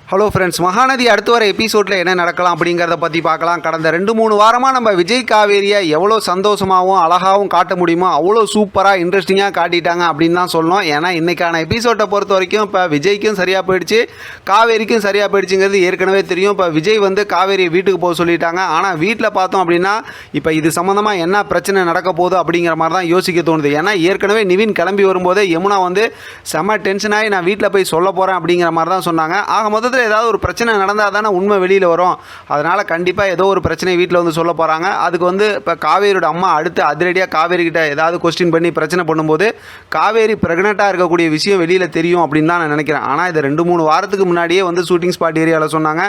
Hello friends, Mahanadi அடுத்து வர எபிசோடில் என்ன நடக்கலாம் அப்படிங்கிறத பற்றி பார்க்கலாம். கடந்த 2-3 வாரமாக நம்ம விஜய் காவேரியை எவ்வளோ சந்தோஷமாகவும் அழகாகவும் காட்ட முடியுமோ அவ்வளோ சூப்பராக இன்ட்ரெஸ்டிங்காக காட்டிட்டாங்க அப்படின்னு தான் சொல்லணும். ஏன்னா இன்றைக்கான எபிசோட்டை பொறுத்த வரைக்கும் இப்போ விஜய்க்கும் சரியாக போயிடுச்சு, காவேரிக்கும் சரியாக போயிடுச்சுங்கிறது ஏற்கனவே தெரியும். இப்போ விஜய் காவேரியை வீட்டுக்கு போக சொல்லிட்டாங்க. ஆனால் வீட்டில் பார்த்தோம் அப்படின்னா இப்போ இது சம்மந்தமாக என்ன பிரச்சனை நடக்க போகுது அப்படிங்கிற மாதிரி தான் யோசிக்க தோணுது. ஏன்னா ஏற்கனவே நிவின் கிளம்பி வரும்போது யமுனா செம்ம டென்ஷனாகி நான் வீட்டில் போய் சொல்ல போகிறேன் அப்படிங்கிற மாதிரி தான் சொன்னாங்க. ஆக மொத்தத்தில் ஏதாவது ஒரு பிரச்சனை நடந்தால் தானே உண்மை வெளியில் வரும். அதனால் கண்டிப்பாக ஏதோ ஒரு பிரச்சனை வீட்டில் சொல்ல போகிறாங்க. அதுக்கு இப்போ காவேரியோட அம்மா அடுத்து அதிரடியாக காவேரி கிட்ட ஏதாவது கொஸ்டின் பண்ணி பிரச்சனை பண்ணும்போது காவேரி ப்ரெக்னெண்ட்டாக இருக்கக்கூடிய விஷயம் வெளியில் தெரியும் அப்படின்னு தான் நான் நினைக்கிறேன். ஆனால் இது 2-3 வாரத்துக்கு முன்னாடியே ஷூட்டிங் ஸ்பாட் ஏரியாவில் சொன்னாங்க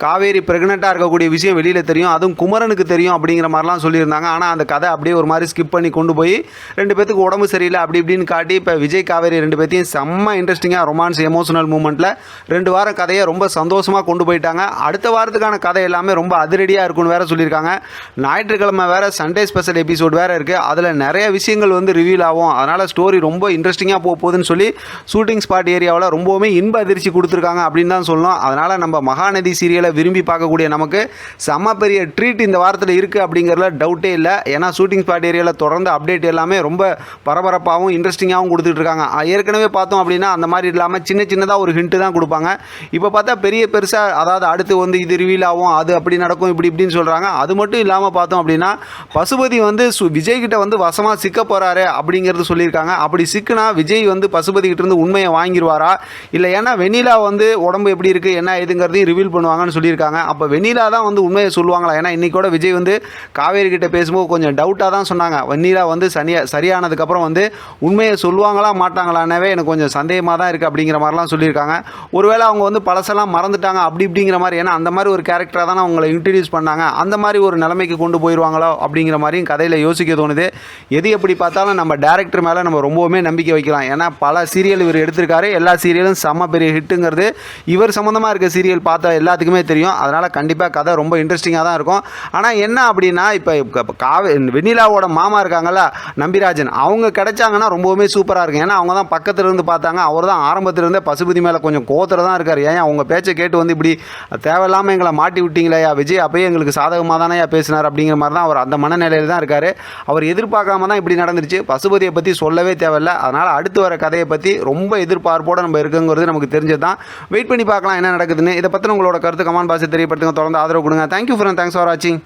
காவேரி ப்ரெக்னெண்ட்டாக இருக்கக்கூடிய விஷயம் வெளியில் தெரியும், அதுவும் குமரனுக்கு தெரியும் அப்படிங்கிற மாதிரிலாம் சொல்லியிருந்தாங்க. ஆனால் அந்த கதை அப்படியே ஒரு மாதிரி ஸ்கிப் பண்ணி கொண்டு போய் 2 பேத்துக்கு உடம்பு சரியில்லை அப்படி இப்படின்னு காட்டி இப்போ விஜய் காவேரி 2 பேத்தையும் செம்ம இன்ட்ரெஸ்டிங்காக ரொமான்ஸ் எமோஷனல் மூமெண்ட்டில் 2 வாரம் கதையை ரொம்ப சந்தோஷமாக கொண்டு போயிட்டாங்க. அடுத்த வாரத்துக்கான கதை எல்லாமே ரொம்ப அதிரடியாக இருக்குன்னு வேறு சொல்லியிருக்காங்க. ஞாயிற்றுக்கிழமை வேறு சண்டே ஸ்பெஷல் எபிசோட் வேறு இருக்குது. அதில் நிறைய விஷயங்கள் ரிவீல் ஆகும். அதனால் ஸ்டோரி ரொம்ப இன்ட்ரெஸ்டிங்காக போகுதுன்னு சொல்லி ஷூட்டிங் ஸ்பாட் ஏரியாவில் ரொம்பவுமே இன்ப அதிர்ச்சி கொடுத்துருக்காங்க அப்படின்னு தான் சொல்லணும். அதனால் நம்ம மகாநதி சீரியலை விரும்பி பார்க்கக்கூடிய நமக்கு செம்ம பெரிய ட்ரீட் இந்த வாரத்தில் இருக்குது அப்படிங்கிறதுல டவுட்டே இல்லை. ஏன்னா ஷூட்டிங் ஸ்பாட் ஏரியாவில் தொடர்ந்து அப்டேட் எல்லாமே ரொம்ப பரபரப்பாகவும் இன்ட்ரெஸ்டிங்காகவும் கொடுத்துட்ருக்காங்க. ஏற்கனவே பார்த்தோம் அப்படின்னா அந்த மாதிரி இல்லாமல் சின்னதாக ஒரு ஹிண்ட்டு தான் கொடுப்பாங்க. இப்போ பார்த்தா பெருசாக அதாவது அடுத்து இது ரிவீல் ஆகும், அது அப்படி நடக்கும் இப்படி இப்படின்னு சொல்கிறாங்க. அது மட்டும் இல்லாமல் பார்த்தோம் அப்படின்னா பசுபதி விஜய் கிட்ட வசமாக சிக்க போகிறாரு அப்படிங்கிறது சொல்லியிருக்காங்க. அப்படி சிக்குனா விஜய் பசுபதி கிட்ட இருந்து உண்மையை வாங்கிடுவாரா இல்லை, ஏன்னா வெண்ணிலா உடம்பு எப்படி இருக்குது என்ன ஏதுங்கிறதையும் ரிவீல் பண்ணுவாங்கன்னு சொல்லியிருக்காங்க. அப்போ வெண்ணிலா தான் உண்மையை சொல்லுவாங்களா? ஏன்னா இன்றைக்கூட விஜய் காவேரி கிட்ட பேசும்போது கொஞ்சம் டவுட்டாக தான் சொன்னாங்க. வெண்ணிலா சரியானதுக்கப்புறம் உண்மையை சொல்லுவாங்களா மாட்டாங்களானவே எனக்கு கொஞ்சம் சந்தேகமாக தான் இருக்குது அப்படிங்கிற மாதிரிலாம் சொல்லியிருக்காங்க. ஒருவேளை அவங்க பழசெல்லாம் மறந்துட்டாங்க அப்படி இப்படிங்கிற மாதிரி, ஏன்னா அந்த மாதிரி ஒரு கேரக்டராக தான் அவங்களை இன்ட்ரடியூஸ் பண்ணாங்க, அந்த மாதிரி ஒரு நிலைமைக்கு கொண்டு போயிடுவாங்களோ அப்படிங்கிற மாதிரியும் கதையில் யோசிக்க தோணுது. எது எப்படி பார்த்தாலும் நம்ம டேரக்டர் மேலே நம்ம ரொம்பவுமே நம்பிக்கை வைக்கலாம். ஏன்னா பல சீரியல் இவர் எடுத்திருக்காரு, எல்லா சீரியலும் செம்ம பெரிய ஹிட்டுங்கிறது இவர் சம்மந்தமாக இருக்க சீரியல் பார்த்தா எல்லாத்துக்குமே தெரியும். அதனால் கண்டிப்பாக கதை ரொம்ப இன்ட்ரெஸ்டிங்காக தான் இருக்கும். ஆனால் என்ன அப்படின்னா இப்போ வெண்ணிலாவோட மாமா இருக்காங்கல்ல நம்பிராஜன், அவங்க கிடைச்சாங்கன்னா ரொம்பவுமே சூப்பராக இருக்கும். ஏன்னா அவங்க தான் பக்கத்தில் இருந்து பார்த்தாங்க, அவர் தான் ஆரம்பத்திலிருந்தே பசுபதி மேலே கொஞ்சம் கோத்தில் தான் இருக்கார். ஏன் அவங்க பேச்சை கேட்டு இப்படி தேவையில்லாமல் எங்களை மாட்டி விட்டீங்களா விஜய், அப்பயே எங்களுக்கு சாதகமாக தானே பேசினார் அப்படிங்கிற மாதிரி தான் அவர் அந்த மனநிலையில் தான் இருக்கார். அவர் எதிர்பார்க்காம தான் இப்படி நடந்துருச்சு. பசுபதியை பற்றி சொல்லவே தேவையில்லை. அதனால் அடுத்து வர கதையை பற்றி ரொம்ப எதிர்பார்ப்போடு நம்ம இருக்குங்கிறது நமக்கு தெரிஞ்சது தான். வெயிட் பண்ணி பார்க்கலாம் என்ன நடக்குதுன்னு. இதை பற்றி உங்களோட கருத்து கமெண்ட் பாக்ஸில் தெரியப்படுத்துங்க. தொடர்ந்து ஆதரவு கொடுங்க. தேங்க்யூ ஃப்ரெண்ட், தேங்க்ஸ் ஃபார் வாட்சிங்.